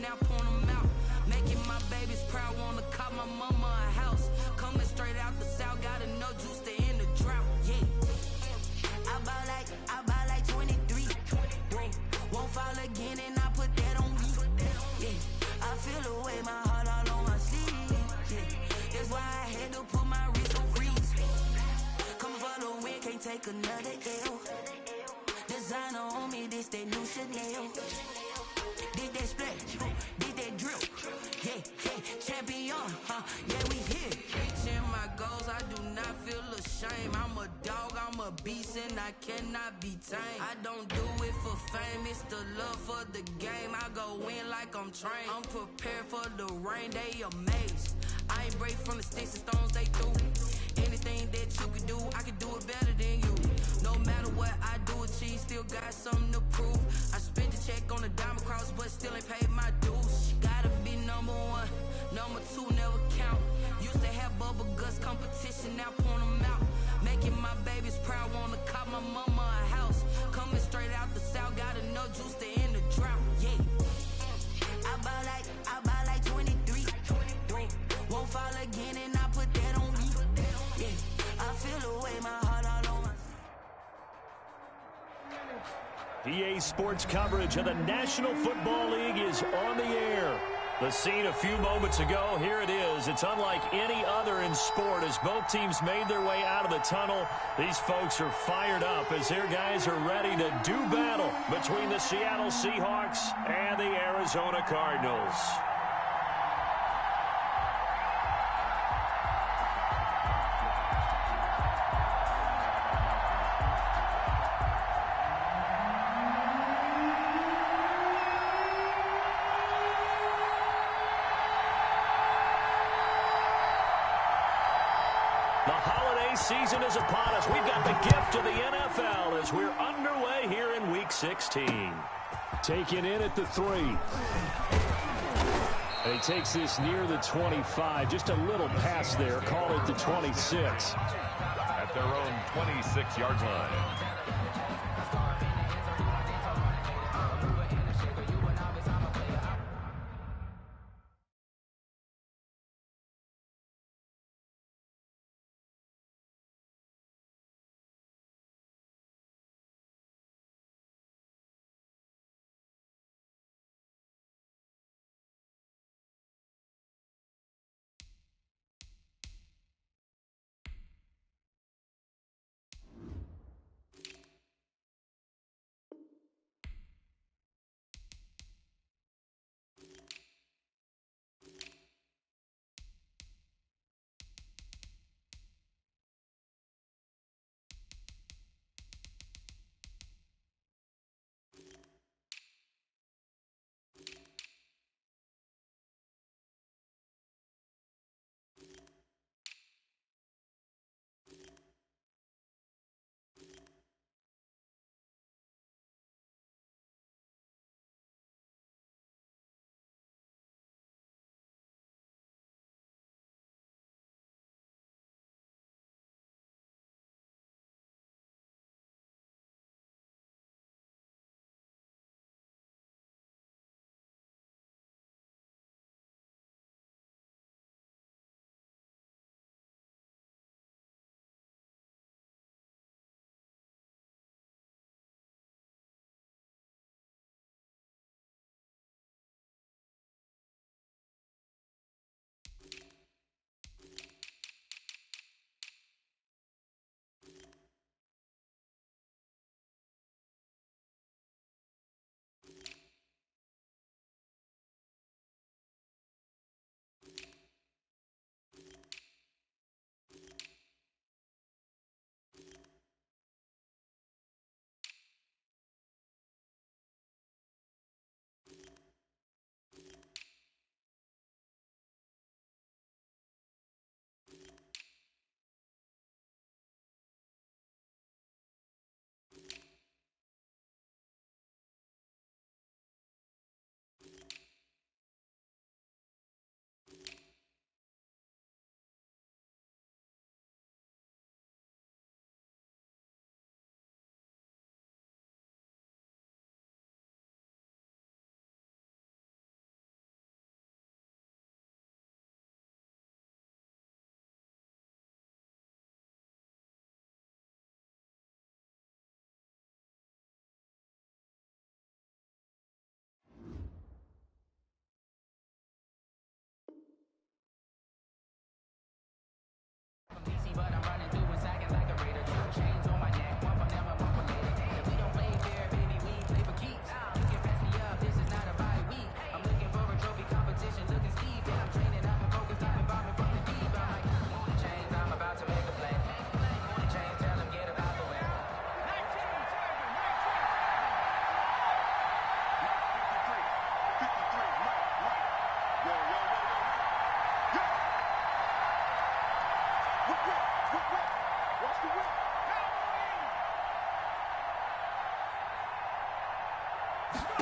now point them out. Making my babies proud, wanna call my mama a house. Coming straight out the south, gotta know juice to end the drought. Yeah. I buy like 23. Won't fall again and I put that on me. Yeah. I feel the way, my heart all on my sleeve. Yeah. That's why I had to put my wrist on freeze. Coming for the win, can't take another L. Designer on me, this that new Chanel. Did that splash, did that drip. Yeah, champion, yeah, we here. Reaching my goals, I do not feel ashamed. I'm a dog, I'm a beast, and I cannot be tamed. I don't do it for fame, it's the love for the game. I go in like I'm trained. I'm prepared for the rain, they amazed. I ain't break from the sticks and stones they threw. Anything that you can do, I can do it better than you. No matter what I do, achieve, still got something to prove. I spent the check on the diamond cross, but still ain't paid my dues. Gotta be number one, number two never count. Used to have bubble guts competition, now point them out. Making my babies proud, wanna call my mama a house. Coming straight out the south, gotta know juice to end the drought. Yeah. I buy like 23. Won't fall again and I put that on me. Yeah. I feel the way, my heart all on my. EA Sports coverage of the National Football League is on the air. The scene a few moments ago, here it is. It's unlike any other in sport as both teams made their way out of the tunnel. These folks are fired up as their guys are ready to do battle between the Seattle Seahawks and the Arizona Cardinals. The holiday season is upon us. We've got the gift of the NFL as we're underway here in Week 16. Taken in at the 3. And he takes this near the 25. Just a little pass there. Call it the 26. At their own 26-yard line.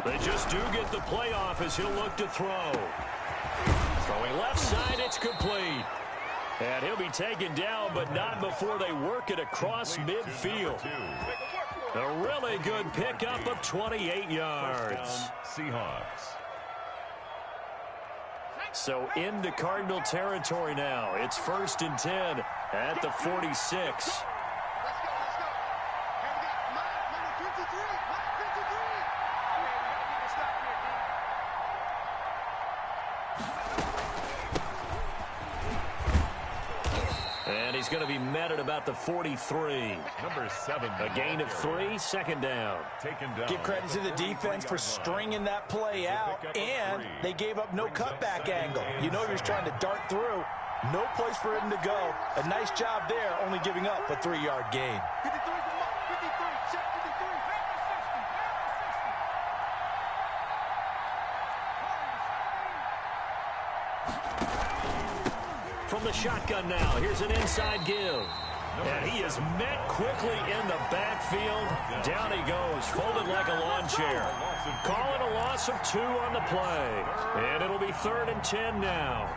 They just do get the playoff as he'll look to throw. Throwing left side, it's complete. And he'll be taken down, but not before they work it across midfield. A really good pickup of 28 yards. Seahawks. So into Cardinal territory now. It's 1st and 10 at the 46. And he's going to be met at about the 43. Number 7. A gain of 3, 2nd down. Taken down. Give credit to the defense for stringing that play out, and they gave up no cutback angle. You know he was trying to dart through. No place for him to go. A nice job there, only giving up a 3-yard gain. From the shotgun now, here's an inside give. And he is met quickly in the backfield. Down he goes, folded like a lawn chair. Call it a loss of 2 on the play. And it'll be 3rd and 10 now.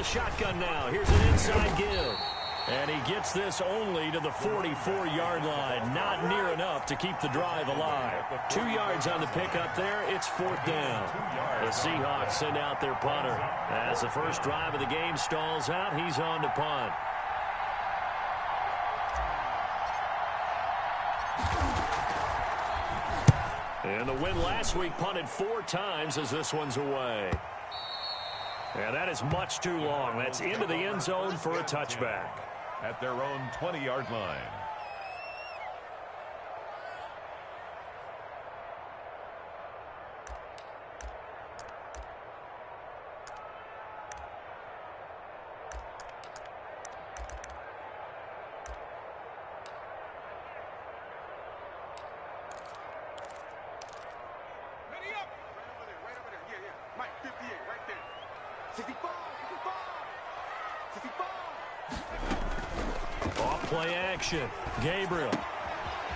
Shotgun now. Here's an inside give. And he gets this only to the 44-yard line. Not near enough to keep the drive alive. 2 yards on the pickup there. It's 4th down. The Seahawks send out their punter. As the first drive of the game stalls out, he's on to punt. And the win last week punted 4 times as this one's away. And that is much too long. That's into the end zone for a touchback. At their own 20-yard line. Off-play action. Gabriel.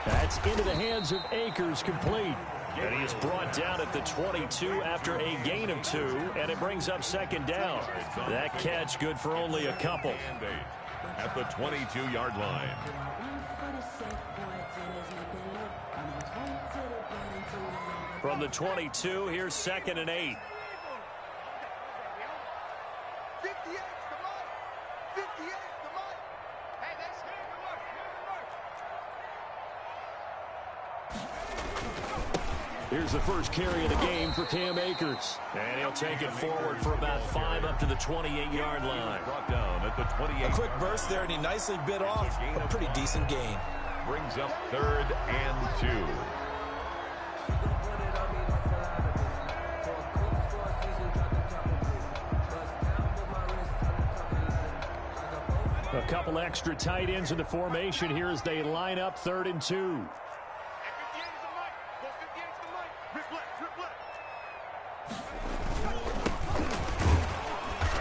That's into the hands of Akers, complete. And he is brought down at the 22 after a gain of 2, and it brings up 2nd down. That catch good for only a couple. At the 22-yard line. From the 22, here's 2nd and 8. Here's the first carry of the game for Cam Akers. And he'll take it forward for about 5 up to the 28-yard line. Brought down at the 28. A quick burst there, and he nicely bit off a pretty decent gain. Brings up 3rd and 2. A couple extra tight ends in the formation here as they line up 3rd and 2.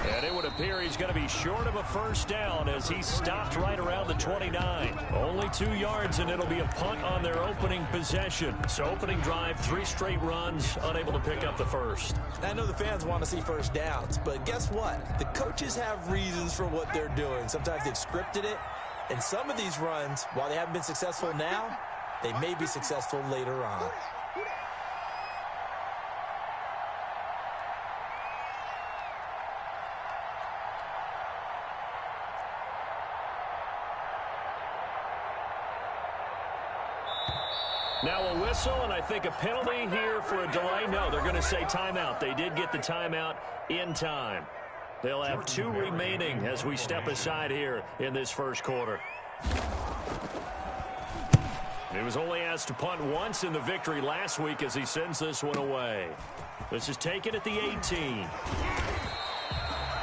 And it would appear he's going to be short of a first down as he stopped right around the 29. Only 2 yards, and it'll be a punt on their opening possession. So opening drive, 3 straight runs, unable to pick up the first. I know the fans want to see first downs, but guess what? The coaches have reasons for what they're doing. Sometimes they've scripted it, and some of these runs, while they haven't been successful now, they may be successful later on. Now a whistle, and I think a penalty here for a delay. No, they're going to say timeout. They did get the timeout in time. They'll have 2 remaining as we step aside here in this first quarter. He was only asked to punt once in the victory last week as he sends this one away. This is taken at the 18.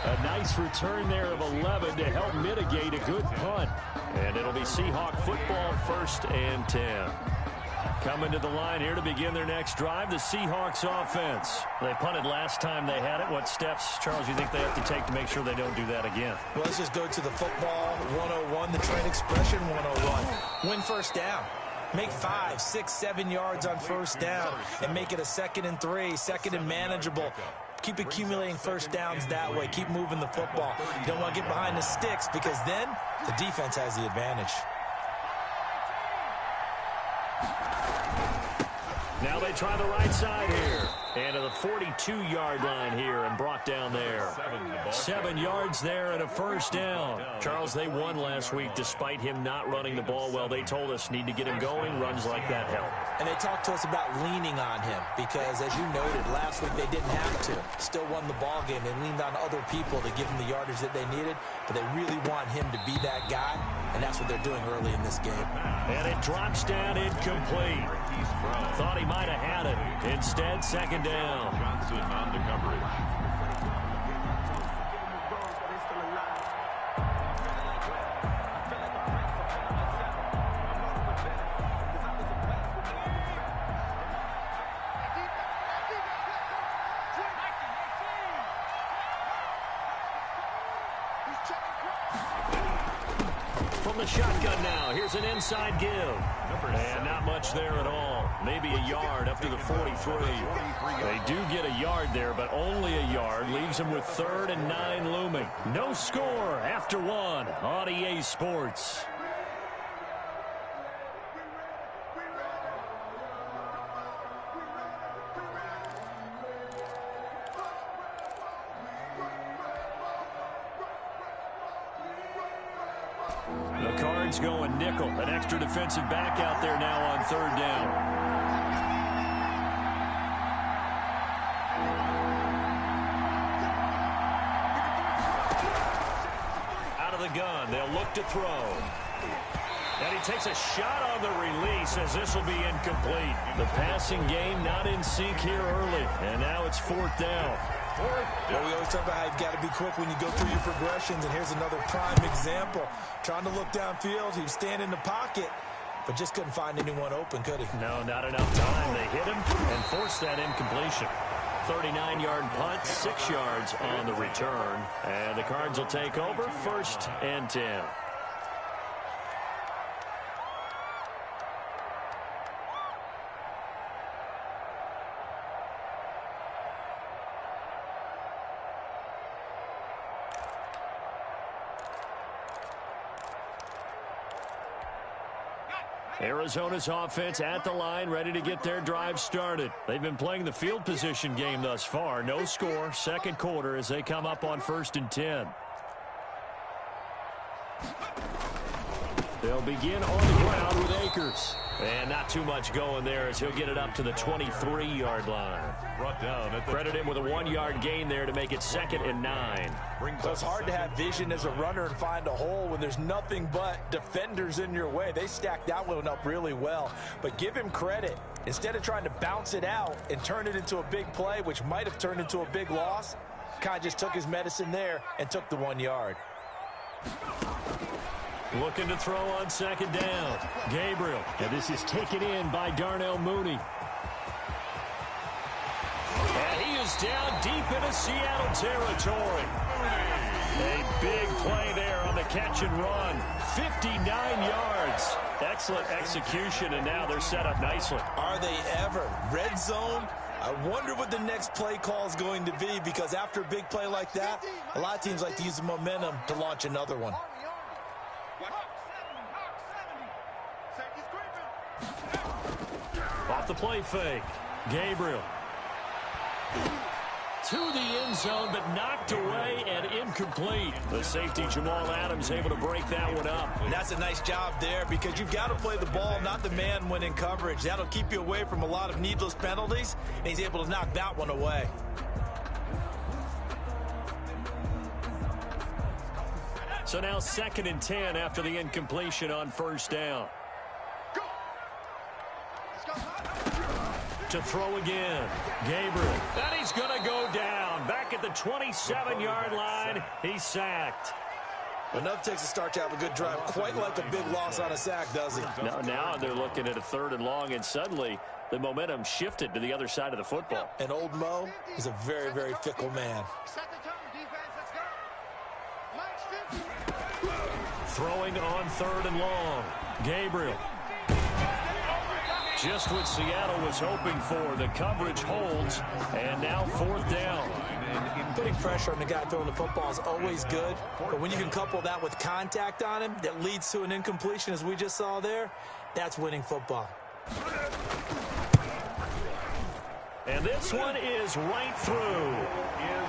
A nice return there of 11 to help mitigate a good punt. And it'll be Seahawk football, 1st and 10. Coming to the line here to begin their next drive, the Seahawks offense. They punted last time they had it. What steps, Charles, you think they have to take to make sure they don't do that again? Well, let's just go to the football 101, the trade expression 101. Win first down. Make 5, 6, 7 yards on first down and make it a 2nd and 3, 2nd and manageable. Keep accumulating first downs that way. Keep moving the football. You don't want to get behind the sticks because then the defense has the advantage. Now they try the right side here. And to the 42-yard line here and brought down there. 7 yards there and a first down. Charles, they won last week despite him not running the ball well. They told us need to get him going. Runs like that help. And they talked to us about leaning on him because, as you noted, last week they didn't have to. Still won the ball game. They leaned on other people to give them the yardage that they needed, but they really want him to be that guy, and that's what they're doing early in this game. And it drops down incomplete. Thought he might have had it. Instead, 2nd down. Johnson on the coverage. From the shotgun now, here's an inside give. And not much there at all. Maybe a yard up to the 43. They do get a yard there, but only a yard. Leaves them with 3rd and 9 looming. No score after 1 on EA Sports. The Cards going nickel. An extra defensive back out there now on 3rd down. Out of the gun. They'll look to throw. And he takes a shot on the release as this will be incomplete. The passing game not in sync here early. And now it's 4th down. Well, we always talk about how you've got to be quick when you go through your progressions, and here's another prime example. Trying to look downfield, he was standing in the pocket, but just couldn't find anyone open, could he? No, not enough time. They hit him and forced that incompletion. 39-yard punt, 6 yards on the return. And the Cards will take over, 1st and 10. Arizona's offense at the line, ready to get their drive started. They've been playing the field position game thus far. No score, 2nd quarter as they come up on 1st and 10. They'll begin on the ground with Akers. And not too much going there as he'll get it up to the 23-yard line. Brought down. Credit him with a 1-yard gain there to make it 2nd and 9. So it's hard to have vision as a runner and find a hole when there's nothing but defenders in your way. They stacked that one up really well. But give him credit. Instead of trying to bounce it out and turn it into a big play, which might have turned into a big loss, kind of just took his medicine there and took the 1 yard. Looking to throw on 2nd down. Gabriel. And this is taken in by Darnell Mooney. And he is down deep into Seattle territory. A big play there on the catch and run. 59 yards. Excellent execution, and now they're set up nicely. Are they ever? Red zone? I wonder what the next play call is going to be, because after a big play like that, a lot of teams like to use the momentum to launch another one. Off the play fake. Gabriel. To the end zone, but knocked away and incomplete. The safety, Jamal Adams, able to break that one up. And that's a nice job there, because you've got to play the ball, not the man when in coverage. That'll keep you away from a lot of needless penalties, and he's able to knock that one away. So now 2nd and 10 after the incompletion on 1st down. to throw again. Gabriel. And he's going to go down. Back at the 27-yard line. He's sacked. Enough takes a start to have a good drive. Quite like a big loss on a sack, does it? Now they're looking at a 3rd and long, and suddenly the momentum shifted to the other side of the football. And old Mo is a very, very fickle man. Throwing on 3rd and long. Gabriel. Just what Seattle was hoping for. The coverage holds, and now 4th down. Putting pressure on the guy throwing the football is always good, but when you can couple that with contact on him that leads to an incompletion, as we just saw there, that's winning football. And this one is right through.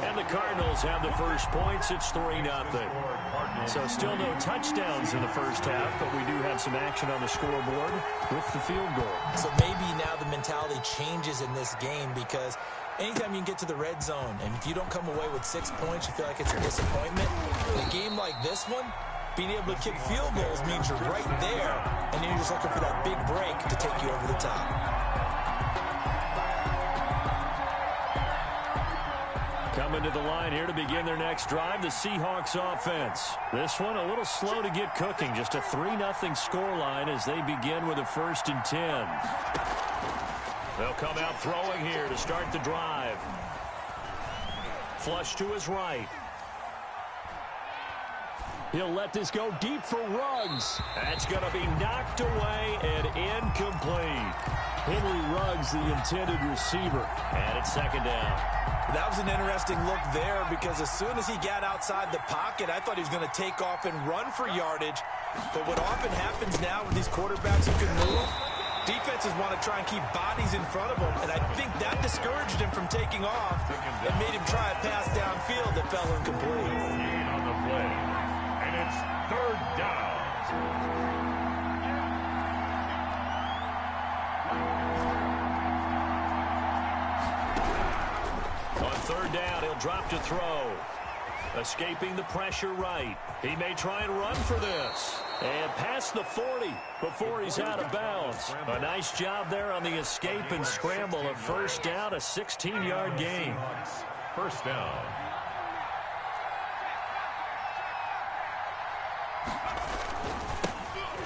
And the Cardinals have the first points. It's 3-0. So still no touchdowns in the first half, but we do have some action on the scoreboard with the field goal. So maybe now the mentality changes in this game, because anytime you can get to the red zone, and if you don't come away with 6 points, you feel like it's a disappointment. In a game like this one, being able to kick field goals means you're right there, and then you're just looking for that big break to take you over the top. Coming to the line here to begin their next drive, the Seahawks offense. This one a little slow to get cooking. Just a 3-0 scoreline as they begin with a 1st and 10. They'll come out throwing here to start the drive. Flush to his right. He'll let this go deep for Ruggs. That's going to be knocked away and incomplete. Henry Ruggs, the intended receiver. And it's 2nd down. That was an interesting look there, because as soon as he got outside the pocket, I thought he was going to take off and run for yardage. But what often happens now with these quarterbacks who can move, defenses want to try and keep bodies in front of him, and I think that discouraged him from taking off and made him try a pass downfield that fell incomplete. On the play, and it's 3rd down. On 3rd down, he'll drop to throw. Escaping the pressure right. He may try and run for this. And past the 40 before he's out of bounds. A nice job there on the escape and scramble. A 1st down, a 16-yard gain. 1st down.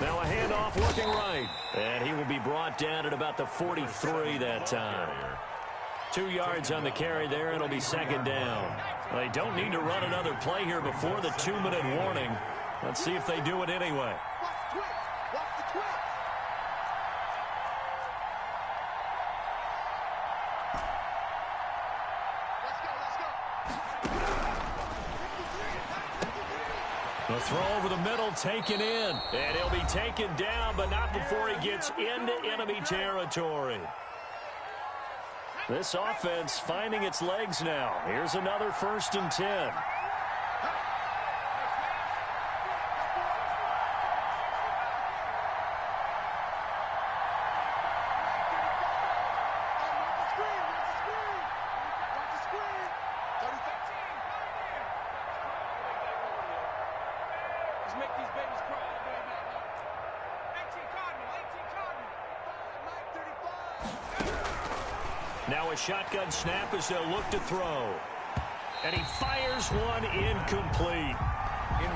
Now a handoff looking right. And he will be brought down at about the 43 that time. 2 yards on the carry there, and it'll be 2nd down. They don't need to run another play here before the 2-minute warning. Let's see if they do it anyway. The throw over the middle taken in. And he'll be taken down, but not before he gets into enemy territory. This offense finding its legs now. Here's another 1st and 10. Now a shotgun snap as they'll look to throw. And he fires one incomplete.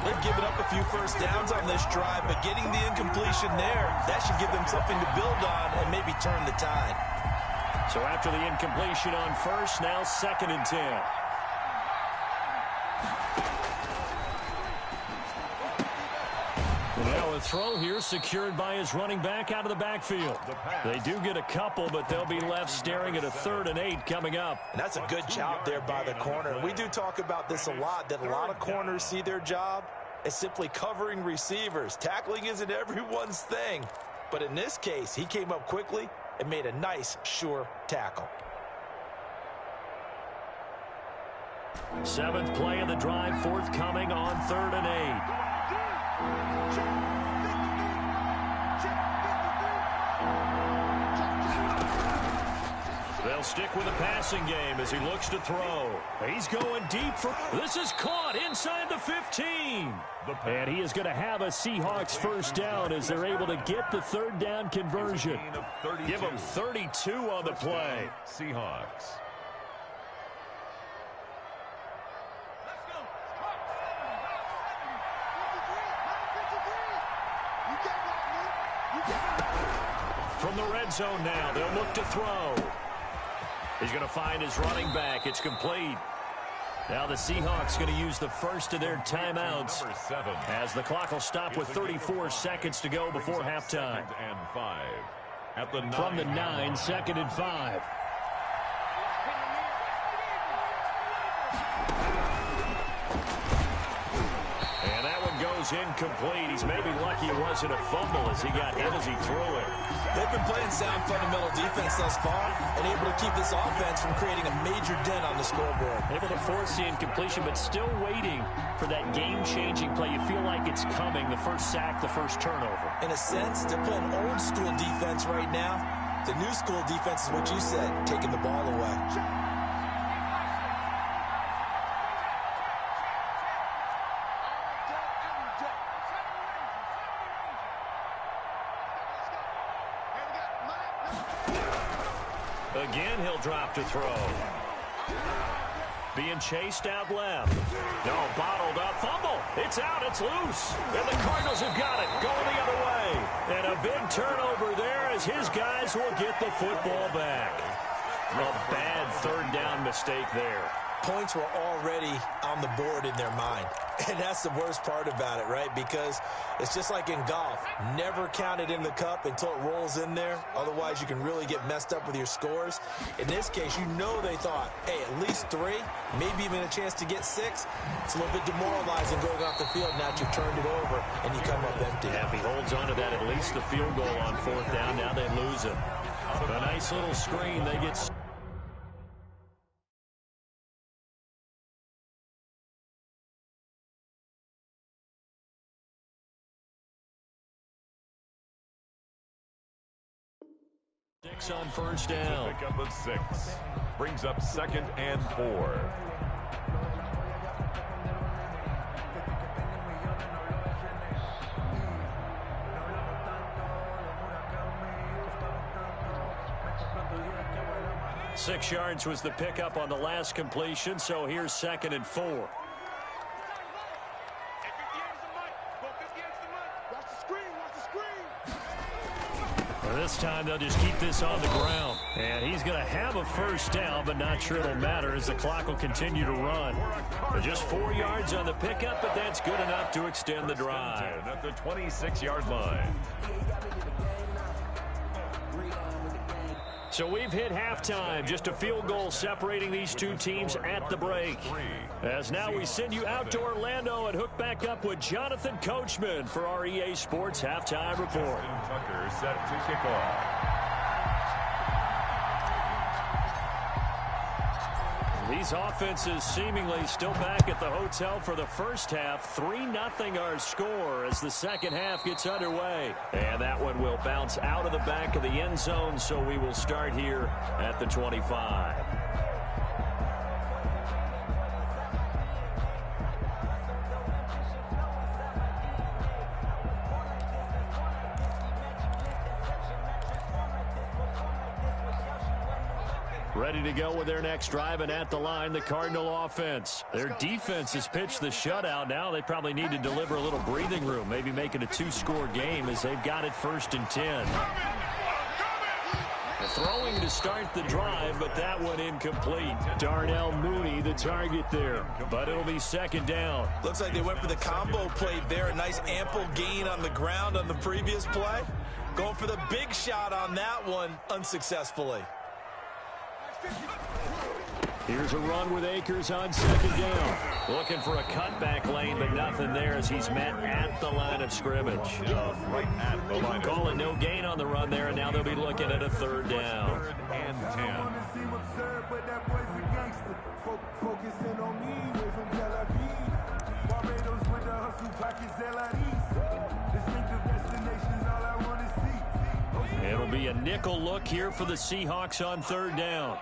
They've given up a few 1st downs on this drive, but getting the incompletion there, that should give them something to build on and maybe turn the tide. So after the incompletion on 1st, now 2nd and 10. Now a throw here secured by his running back out of the backfield. They do get a couple, but they'll be left staring at a 3rd and 8 coming up. And that's a good job there by the corner. We do talk about this a lot, that a lot of corners see their job as simply covering receivers. Tackling isn't everyone's thing. But in this case, he came up quickly and made a nice, sure tackle. 7th play of the drive forthcoming on 3rd and 8. They'll stick with the passing game as he looks to throw. He's going deep for... This is caught inside the 15. And he is going to have a Seahawks first down as they're able to get the third down conversion. Give him 32 on the play. Seahawks. From the red zone now, they'll look to throw. He's going to find his running back. It's complete. Now the Seahawks going to use the first of their timeouts as the clock will stop with 34 seconds to go before halftime. From the 9, 2nd and 5. And that one goes incomplete. He's maybe lucky it wasn't a fumble as he got hit as he threw it. They've been playing sound fundamental defense thus far and able to keep this offense from creating a major dent on the scoreboard. Able to force the incompletion, but still waiting for that game-changing play. You feel like it's coming, the first sack, the first turnover. In a sense, they're playing old-school defense right now. The new school defense is what you said, taking the ball away. Again, he'll drop to throw. Being chased out left. No, bottled up. Fumble. It's out. It's loose. And the Cardinals have got it. Going the other way. And a big turnover there as his guys will get the football back. A bad third down mistake there. Points were already on the board in their mind. And that's the worst part about it, right? Because it's just like in golf. Never count it in the cup until it rolls in there. Otherwise, you can really get messed up with your scores. In this case, you know they thought, hey, at least 3, maybe even a chance to get 6. It's a little bit demoralizing going off the field. Now that you've turned it over and you come up empty. Yeah, if he holds on to that, at least the field goal on 4th down. Now they lose it. A nice little screen. They get... Six on first down. Pick up a 6. Brings up 2nd and 4. Six yards was the pickup on the last completion, so here's 2nd and 4. This time they'll just keep this on the ground. And he's going to have a first down, but not sure it'll matter as the clock will continue to run. But just 4 yards on the pickup, but that's good enough to extend the drive. At the 26-yard line. So we've hit halftime. Just a field goal separating these two teams at the break. As now we send you out to Orlando and hook back up with Jonathan Coachman for our EA Sports Halftime Report. Tucker set to kick off. These offenses seemingly still back at the hotel for the first half. 3-0 our score as the second half gets underway. And that one will bounce out of the back of the end zone, so we will start here at the 25. Ready to go with their next drive, and at the line, the Cardinal offense. Their defense has pitched the shutout. Now they probably need to deliver a little breathing room, maybe make it a 2-score game as they've got it 1st and 10. Throwing to start the drive, but that one incomplete. Darnell Mooney, the target there, but it'll be 2nd down. Looks like they went for the combo play there. A nice ample gain on the ground on the previous play. Going for the big shot on that one unsuccessfully. Here's a run with Akers on 2nd down. Looking for a cutback lane, but nothing there as he's met at the line of scrimmage. Right at the line. Calling no gain on the run there, and now they'll be looking at a 3rd down. 3rd and 10. It'll be a nickel look here for the Seahawks on third down.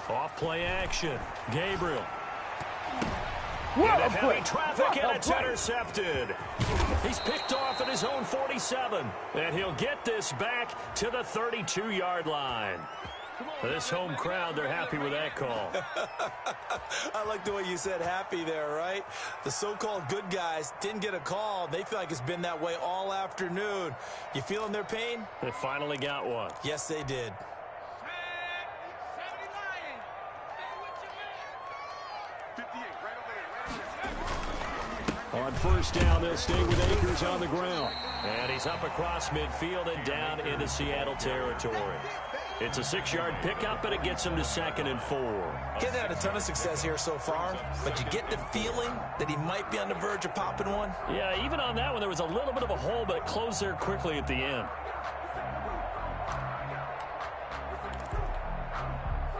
Off play action. Gabriel. Into heavy traffic, and it's intercepted. He's picked off at his own 47, and he'll get this back to the 32-yard line. This home crowd, they're happy with that call. I like the way you said happy there, right? The so-called good guys didn't get a call. They feel like it's been that way all afternoon. You feeling their pain? They finally got one. Yes, they did. On first down, they'll stay with Akers on the ground. And he's up across midfield and down into Seattle territory. It's a 6-yard pickup, and it gets him to 2nd and 4. He hasn't had a ton of success here so far, but you get the feeling that he might be on the verge of popping one. Yeah, even on that one, there was a little bit of a hole, but it closed there quickly at the end.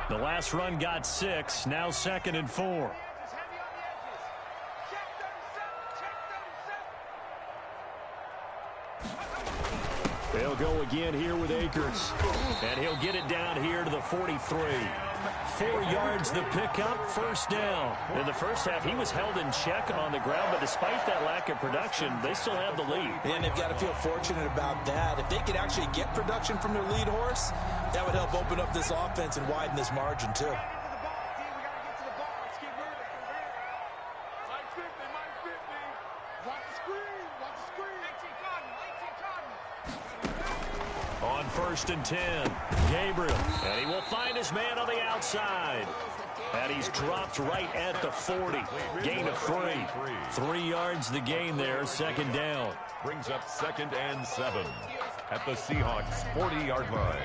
The last run got 6, now 2nd and 4. They'll go again here with Akers. And he'll get it down here to the 43. 4 yards the pickup, first down. In the first half, he was held in check on the ground, but despite that lack of production, they still have the lead. And they've got to feel fortunate about that. If they could actually get production from their lead horse, that would help open up this offense and widen this margin, too. On 1st and 10, Gabriel, and he will find his man on the outside. And he's dropped right at the 40. Gain of 3. 3 yards the gain there, 2nd down. Brings up 2nd and 7 at the Seahawks' 40-yard line.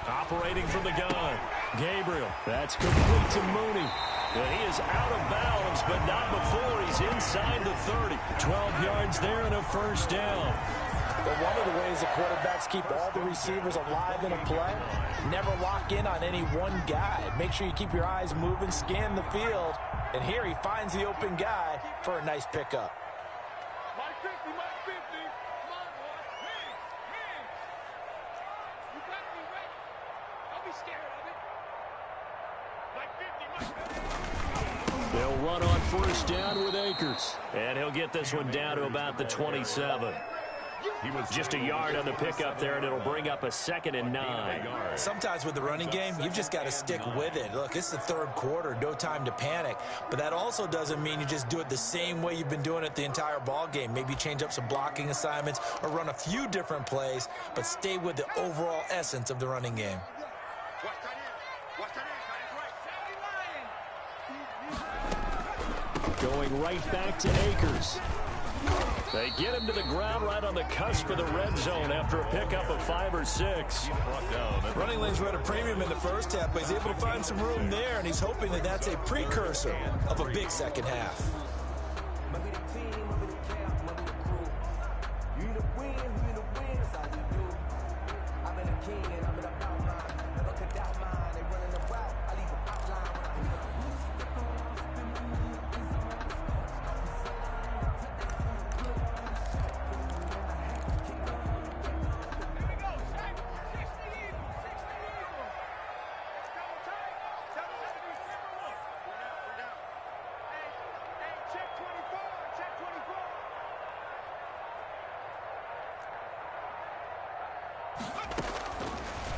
Operating from the gun, Gabriel. That's complete to Mooney. And he is out of bounds, but not before he's inside the 30. 12 yards there and a first down. But one of the ways the quarterbacks keep all the receivers alive in a play, never lock in on any one guy. Make sure you keep your eyes moving, scan the field. And here he finds the open guy for a nice pickup. Mike 50, Mike 50. Come on, boy. Hands. You got me ready. Don't be scared of it. Mike 50, Mike 50. They'll run on first down with Akers. And he'll get this one down to about the 27. He was just a yard on the pickup there, and it'll bring up a 2nd and 9. Sometimes with the running game, you've just got to stick with it. Look, it's the 3rd quarter, no time to panic. But that also doesn't mean you just do it the same way you've been doing it the entire ball game. Maybe change up some blocking assignments or run a few different plays, but stay with the overall essence of the running game. Going right back to Akers. They get him to the ground right on the cusp of the red zone after a pickup of 5 or 6. Running lanes were at a premium in the first half, but he's able to find some room there, and he's hoping that that's a precursor of a big second half.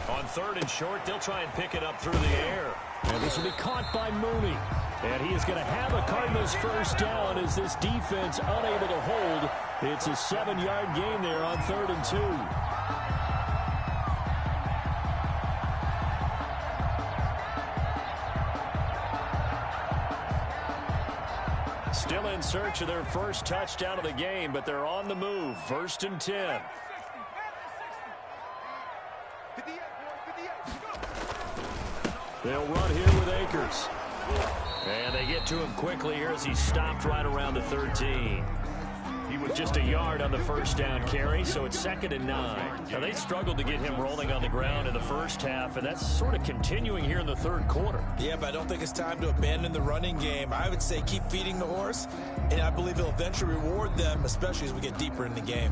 On 3rd and short, they'll try and pick it up through the air. And this will be caught by Mooney. And he is going to have a Cardinals first down as this defense unable to hold. It's a 7-yard gain there on 3rd and 2. Still in search of their first touchdown of the game, but they're on the move. 1st and 10. They'll run here with Akers. And they get to him quickly here as he stopped right around the 13. He was Just a yard on the first down carry, so it's 2nd and 9. Now, they struggled to get him rolling on the ground in the first half, and that's sort of continuing here in the third quarter. Yeah, but I don't think it's time to abandon the running game. I would say keep feeding the horse, and I believe he'll eventually reward them, especially as we get deeper in the game.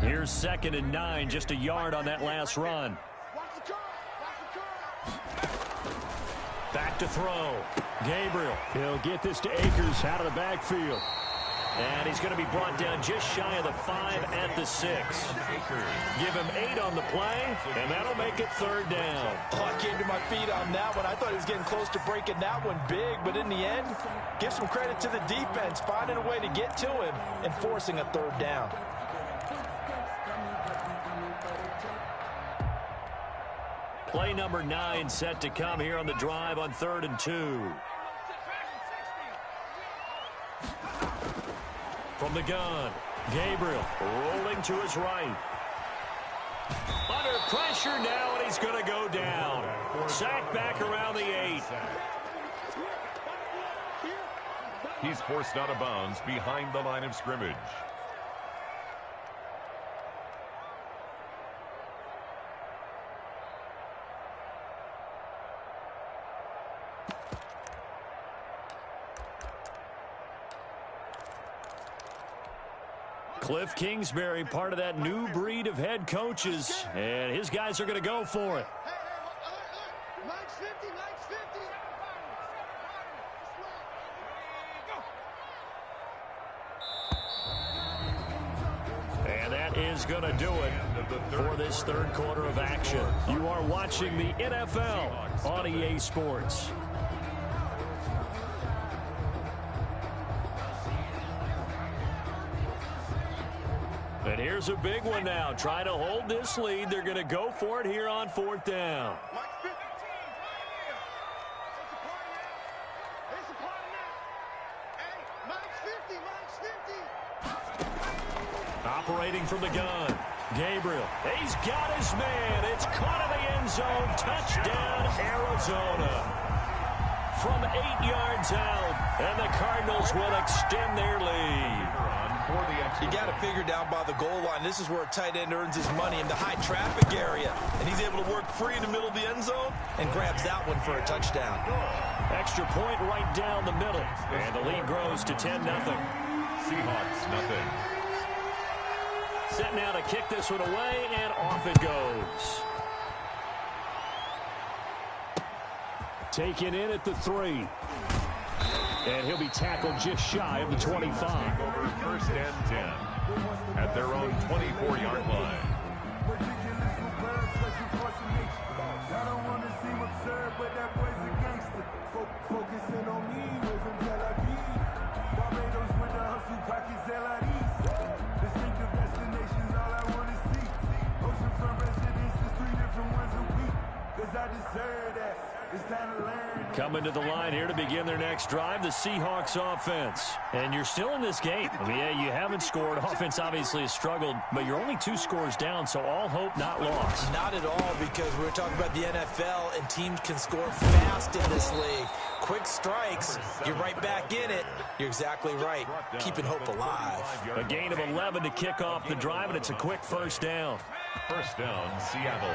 Here's 2nd and 9, just a yard on that last run. Back to throw. Gabriel. He'll get this to Akers out of the backfield. And he's going to be brought down just shy of the 5 at the 6. Give him 8 on the play, and that'll make it 3rd down. Oh, I came to my feet on that one. I thought he was getting close to breaking that one big, but in the end, give some credit to the defense, finding a way to get to him and forcing a 3rd down. Play number 9 set to come here on the drive on 3rd and 2. From the gun, Gabriel rolling to his right. Under pressure now, and he's going to go down. Sacked back around the 8. He's forced out of bounds behind the line of scrimmage. Cliff Kingsbury, part of that new breed of head coaches, and his guys are going to go for it. And that is going to do it for this third quarter of action. You are watching the NFL on EA Sports. And here's a big one now. Trying to hold this lead. They're going to go for it here on 4th down. Operating from the gun. Gabriel. He's got his man. It's caught in the end zone. Touchdown, Arizona. From 8 yards out. And the Cardinals will extend their lead. You got to figure down by the goal line. This is where a tight end earns his money in the high traffic area. And he's able to work free in the middle of the end zone and grabs that one for a touchdown. Extra point right down the middle. And the lead grows to 10-0. Seahawks, nothing. Set now to kick this one away, and off it goes. Taken in at the 3. And he'll be tackled just shy of the 25. Over 1st and 10 at their own 24-yard line. Coming to the line here to begin their next drive, the Seahawks offense. And you're still in this game. I mean, yeah, you haven't scored. Offense obviously has struggled, but you're only 2 scores down, so all hope not lost. Not at all, because we're talking about the NFL, and teams can score fast in this league. Quick strikes, you're right back in it. You're exactly right. Keeping hope alive. A gain of 11 to kick off the drive, and it's a quick 1st down. 1st down, Seattle.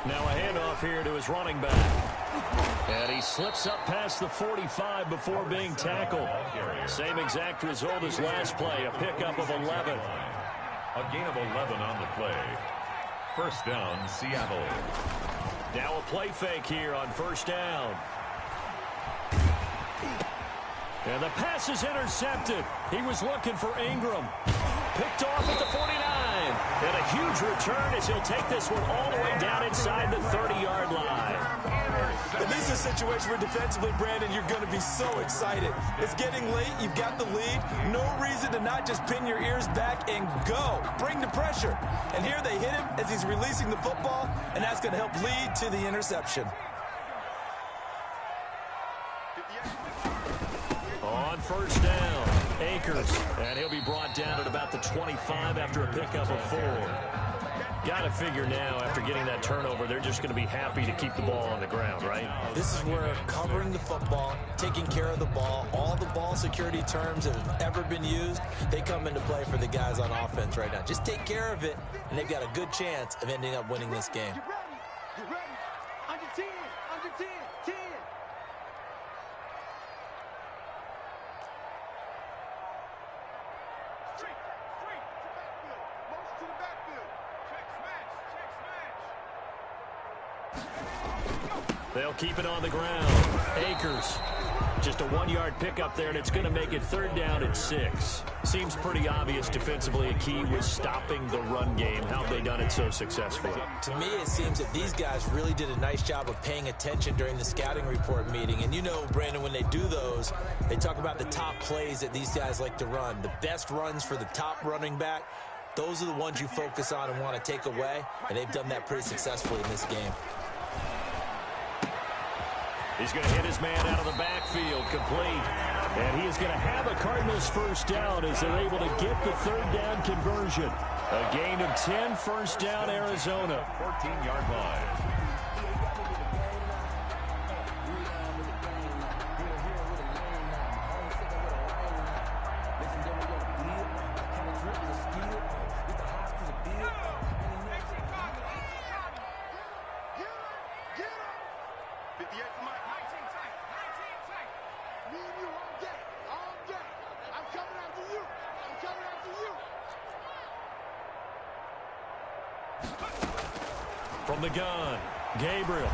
Now a handoff here to his running back. And he slips up past the 45 before being tackled. Same exact result as last play, a pickup of 11. A gain of 11 on the play. 1st down, Seattle. Now a play fake here on 1st down. And the pass is intercepted. He was looking for Ingram. Picked off at the 49. And a huge return as he'll take this one all the way down inside the 30-yard line. And this is a situation where defensively, Brandon, you're going to be so excited. It's getting late. You've got the lead. No reason to not just pin your ears back and go. Bring the pressure. And here they hit him as he's releasing the football, and that's going to help lead to the interception. On 1st down, Akers, and he'll be brought down at about the 25 after a pickup of 4. Got to figure now, after getting that turnover, they're just going to be happy to keep the ball on the ground, right? This is where covering the football, taking care of the ball, all the ball security terms that have ever been used, they come into play for the guys on offense right now. Just take care of it, and they've got a good chance of ending up winning this game. Get ready. Under 10. Under 10. 10. Straight. Straight. To backfield. Motion to the backfield. Check smash. Check smash. They'll keep it on the ground. Akers, just a 1-yard pickup there, and it's going to make it 3rd down and 6. Seems pretty obvious defensively a key was stopping the run game. How have they done it so successfully? To me, it seems that these guys really did a nice job of paying attention during the scouting report meeting. And you know, Brandon, when they do those, they talk about the top plays that these guys like to run. The best runs for the top running back, those are the ones you focus on and want to take away. And they've done that pretty successfully in this game. He's going to hit his man out of the backfield, complete. And he is going to have a Cardinals 1st down as they're able to get the 3rd down conversion. A gain of 10, 1st down, Arizona. 14-yard line. From the gun, Gabriel.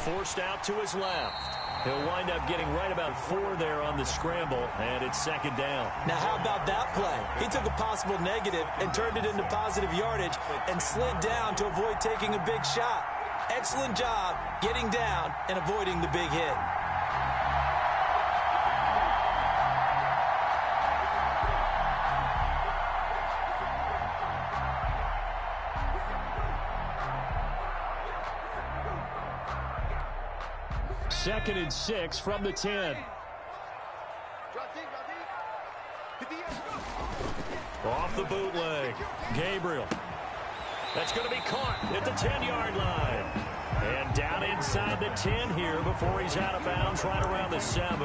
Forced out to his left. He'll wind up getting right about 4 there on the scramble, and it's 2nd down. Now, how about that play? He took a possible negative and turned it into positive yardage and slid down to avoid taking a big shot. Excellent job getting down and avoiding the big hit. Second and 6 from the 10. Off the bootleg. Gabriel. That's going to be caught at the 10-yard line. And down inside the 10 here before he's out of bounds right around the 7.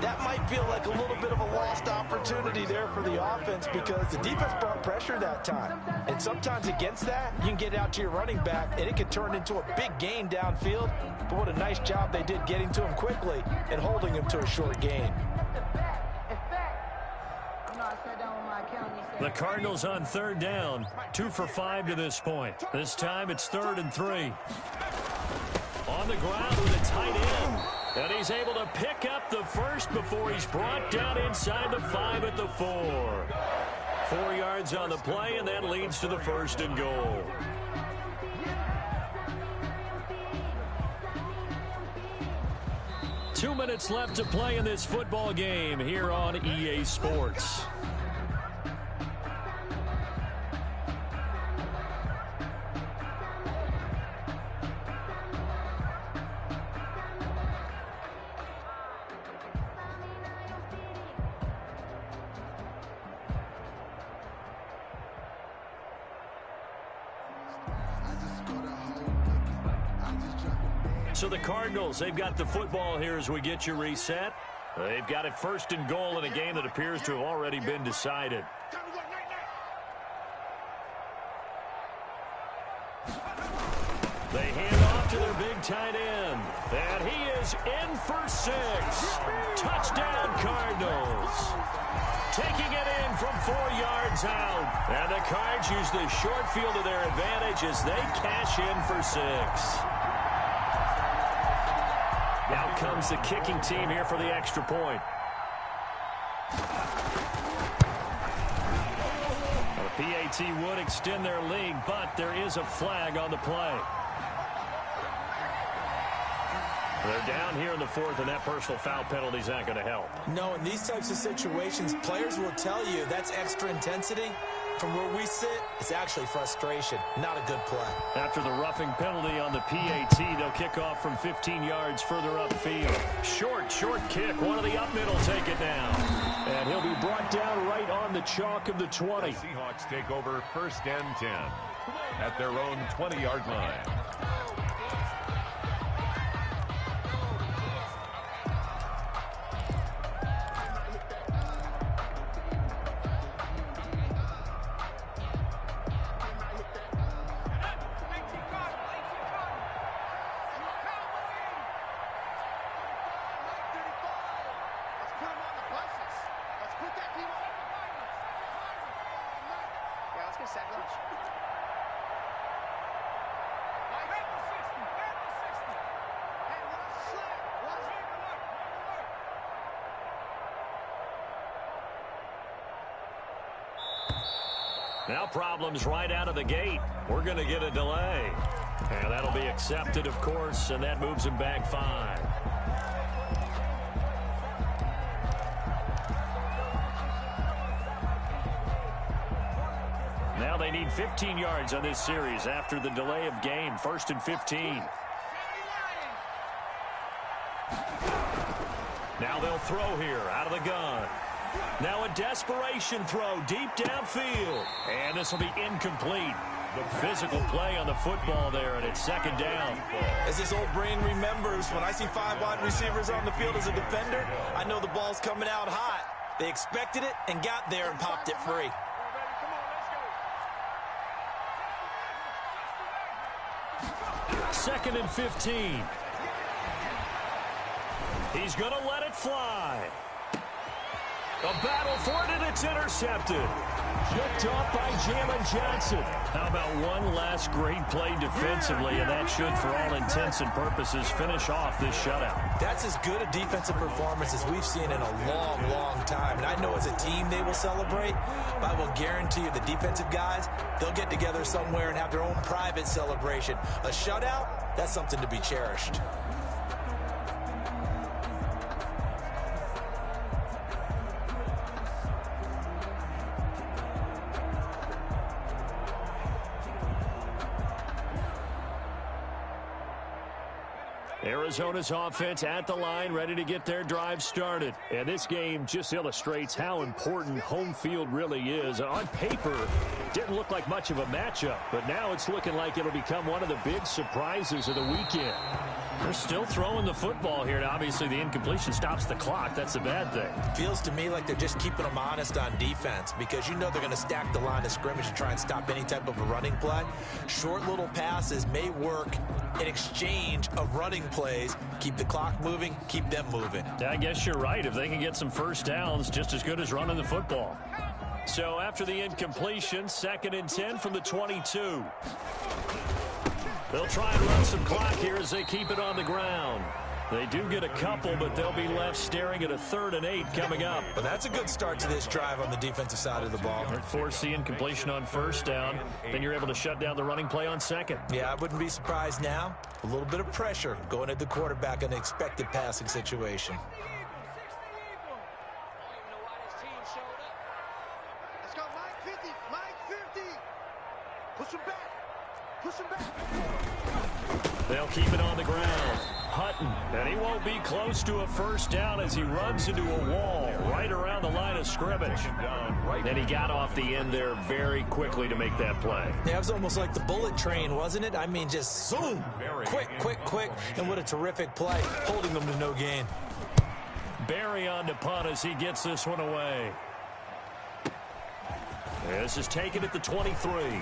That might feel like a little bit of a lost opportunity there for the offense because the defense brought pressure that time. And sometimes against that, you can get out to your running back, and it can turn into a big gain downfield. But what a nice job they did getting to him quickly and holding him to a short gain. The Cardinals on 3rd down, 2 for 5 to this point. This time it's 3rd and 3. On the ground with a tight end. And he's able to pick up the 1st before he's brought down inside the 5 at the 4. 4 yards on the play, and that leads to the 1st and goal. Two minutes left to play in this football game here on EA Sports. So the Cardinals, they've got the football here as we get you reset. They've got it 1st and goal in a game that appears to have already been decided. They hand off to their big tight end. And he is in for 6. Touchdown, Cardinals. Taking it in from 4 yards out. And the Cards use the short field to their advantage as they cash in for 6. Out comes the kicking team here for the extra point. The PAT would extend their lead, but there is a flag on the play. They're down here in the 4th, and that personal foul penalty is not going to help. No, in these types of situations, players will tell you that's extra intensity. From where we sit, it's actually frustration, not a good play. After the roughing penalty on the PAT, they'll kick off from 15 yards further upfield. Short kick. One of the up middle take it down. And he'll be brought down right on the chalk of the 20. The Seahawks take over 1st and 10 at their own 20-yard line. Now problems right out of the gate. We're going to get a delay. And that'll be accepted, of course, and that moves him back 5. Now they need 15 yards on this series after the delay of game. 1st and 15. Now they'll throw here out of the gun. Now a desperation throw deep downfield. And this will be incomplete. The physical play on the football there, and it's 2nd down. As this old brain remembers, when I see 5 wide receivers on the field as a defender, I know the ball's coming out hot. They expected it and got there and popped it free. 2nd and 15. He's going to let it fly. A battle for it, and it's intercepted. Picked off by Jalen Johnson. How about one last great play defensively, and that should, for all intents and purposes, finish off this shutout. That's as good a defensive performance as we've seen in a long, long time. And I know as a team they will celebrate, but I will guarantee you the defensive guys, they'll get together somewhere and have their own private celebration. A shutout, that's something to be cherished. Arizona's offense at the line, ready to get their drive started. And this game just illustrates how important home field really is. On paper, didn't look like much of a matchup, but now it's looking like it'll become one of the big surprises of the weekend. They're still throwing the football here, and obviously the incompletion stops the clock. That's the bad thing. Feels to me like they're just keeping them honest on defense, because you know they're going to stack the line of scrimmage and try and stop any type of a running play. Short little passes may work in exchange of running plays. Keep the clock moving, keep them moving. I guess you're right. If they can get some first downs, just as good as running the football. So after the incompletion, 2nd and 10 from the 22. They'll try and run some clock here as they keep it on the ground. They do get a couple, but they'll be left staring at a 3rd and 8 coming up. But that's a good start to this drive on the defensive side of the ball. Force the incompletion on 1st down. Then you're able to shut down the running play on 2nd. Yeah, I wouldn't be surprised now. A little bit of pressure going at the quarterback in an expected passing situation. Let's go, Mike 50, Mike 50. Push him back. Push him back. They'll keep it on the ground. Hutton, and he won't be close to a 1st down as he runs into a wall right around the line of scrimmage. And he got off the end there very quickly to make that play. Yeah, it was almost like the bullet train, wasn't it? I mean, just zoom, quick, and what a terrific play, holding them to no gain. Barry on to punt as he gets this one away. This is taken at the 23.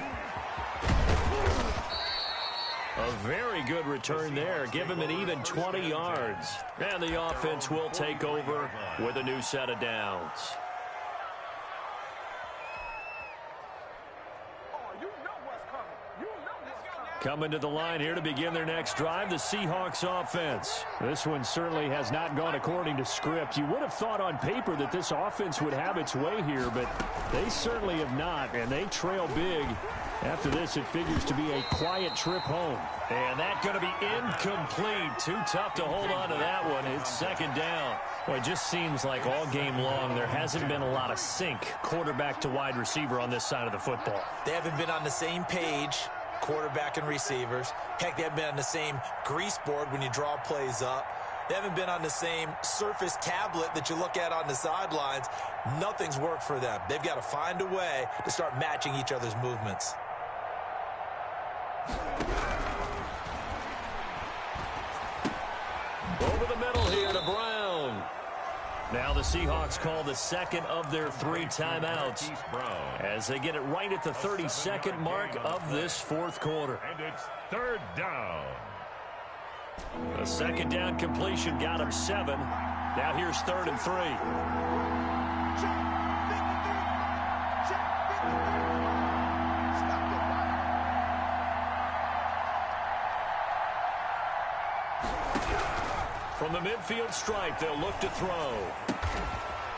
A very good return there. Give him an even 20 yards. And the offense will take over with a new set of downs. Coming to the line here to begin their next drive, the Seahawks offense. This one certainly has not gone according to script. You would have thought on paper that this offense would have its way here, but they certainly have not, and they trail big After this, it figures to be a quiet trip home. And that going to be incomplete. Too tough to hold on to that one. It's second down. Well, it just seems like all game long there hasn't been a lot of sync quarterback to wide receiver on this side of the football. They haven't been on the same page, quarterback and receivers. Heck, they haven't been on the same grease board when you draw plays up. They haven't been on the same surface tablet that you look at on the sidelines. Nothing's worked for them. They've got to find a way to start matching each other's movements. Over the middle here to Brown. Now the Seahawks call the second of their 3 timeouts as they get it right at the 32nd mark of this fourth quarter. And it's third down. A second down completion got him 7. Now here's 3rd and 3. From the midfield stripe, they'll look to throw.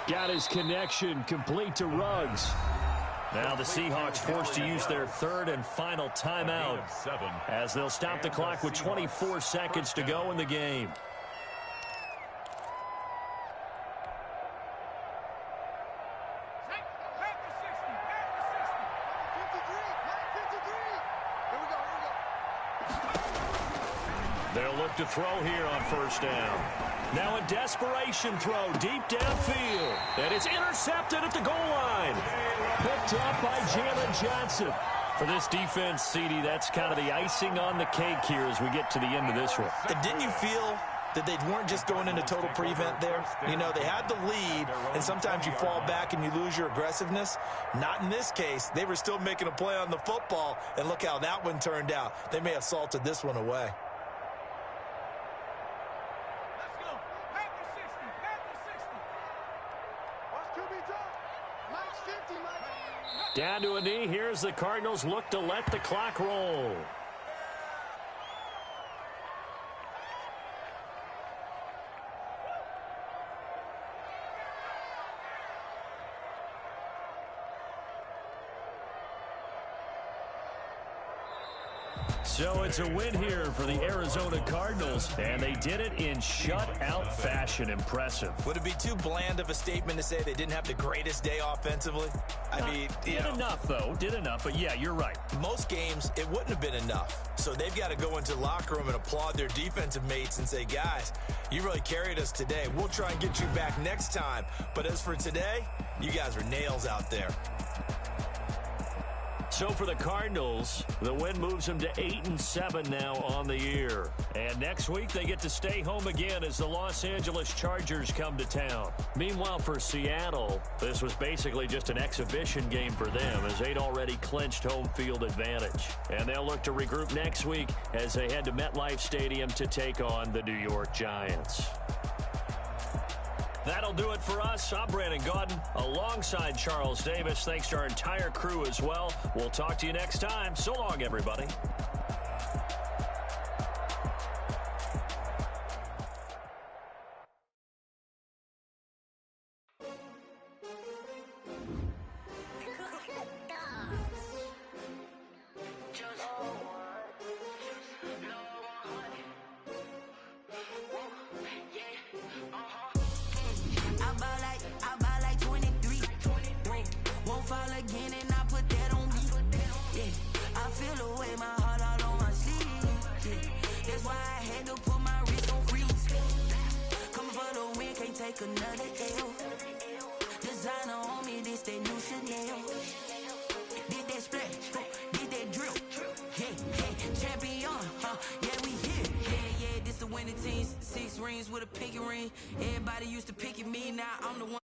Got his connection complete to Ruggs. Now the Seahawks forced to use their 3rd and final timeout as they'll stop the clock with 24 seconds to go in the game. They'll look to throw here on first down. Now a desperation throw deep downfield. And it's intercepted at the goal line. Picked up by Jalen Johnson. For this defense, CD, that's kind of the icing on the cake here as we get to the end of this one. And didn't you feel that they weren't just going into total prevent there? You know, they had the lead, and sometimes you fall back and you lose your aggressiveness. Not in this case. They were still making a play on the football, and look how that one turned out. They may have salted this one away. Down to a knee. Here's the Cardinals look to let the clock roll. So it's a win here for the Arizona Cardinals, and they did it in shutout fashion. Impressive. Would it be too bland of a statement to say they didn't have the greatest day offensively? I mean, did enough, though. Did enough, but yeah, you're right. Most games, it wouldn't have been enough. So they've got to go into the locker room and applaud their defensive mates and say, guys, you really carried us today. We'll try and get you back next time. But as for today, you guys are nails out there. So for the Cardinals, the win moves them to 8-7 now on the year. And next week, they get to stay home again as the Los Angeles Chargers come to town. Meanwhile, for Seattle, this was basically just an exhibition game for them as they'd already clinched home field advantage. And they'll look to regroup next week as they head to MetLife Stadium to take on the New York Giants. That'll do it for us. I'm Brandon Gaudin alongside Charles Davis. Thanks to our entire crew as well. We'll talk to you next time. So long, everybody. Another L. Designer on me, this that new Chanel. Did that splash, did that drill. Yeah, champion, yeah, we here. Yeah, this the winning team. 6 rings with a pinky ring. Everybody used to pick at me, now I'm the one.